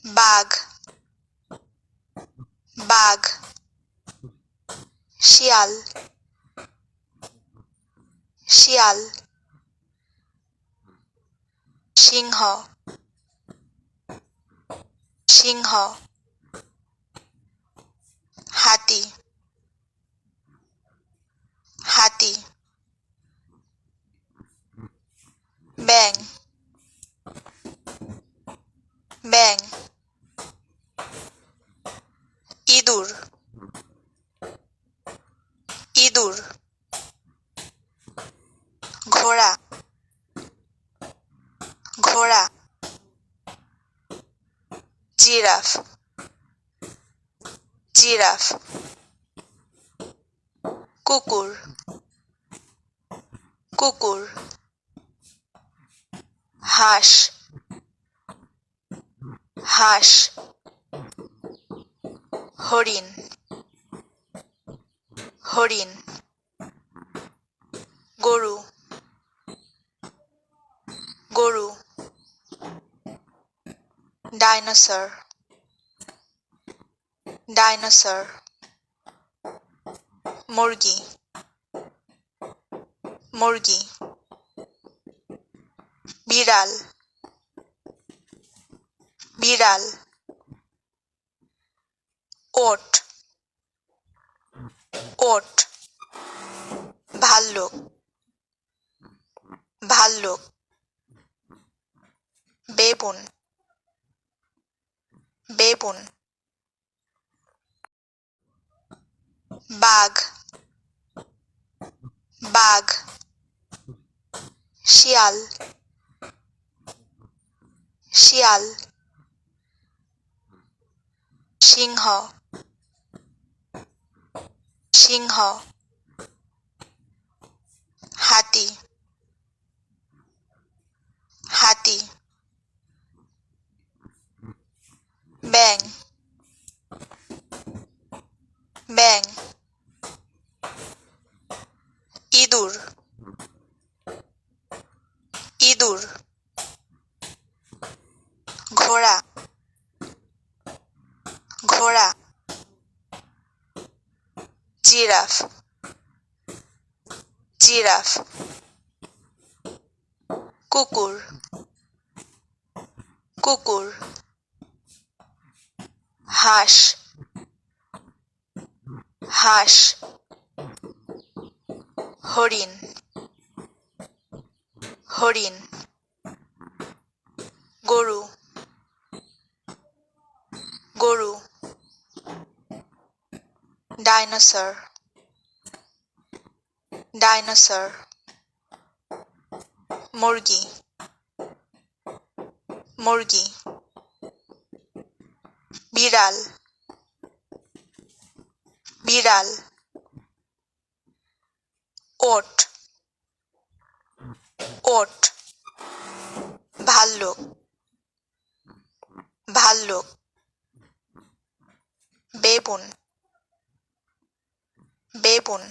বাঘ বাঘ শিয়াল শিয়াল সিংহ সিংহ হাতি হাতি ব্যাঙ ব্যাঙ ইঁদুর ইঁদুর ঘোড়া ঘোড়া জিরাফ জিরাফ কুকুর কুকুর হাঁস হাঁস হরিণ হরিণ গরু গরু ডাইনোসর ডাইনোসর মুরগি মুরগি বিড়াল বিড়াল ওট ওট ভাল্লুক ভাল্লুক বেবুন বেবুন বাঘ বাঘ শিয়াল শিয়াল সিংহ সিংহ হাতি হাতি ব্যাঙ ব্যাঙ ইঁদুর ইঁদুর ঘোড়া ঘোড়া জিরাফ জিরাফ কুকুর কুকুর হাঁস হাঁস হরিণ হরিণ গরু গরু ডাইনোসর ডাইনোসর মুরগি মুরগি বিড়াল বিড়াল ওট ওট ভাল্লুক ভাল্লুক বেবুন বেবুন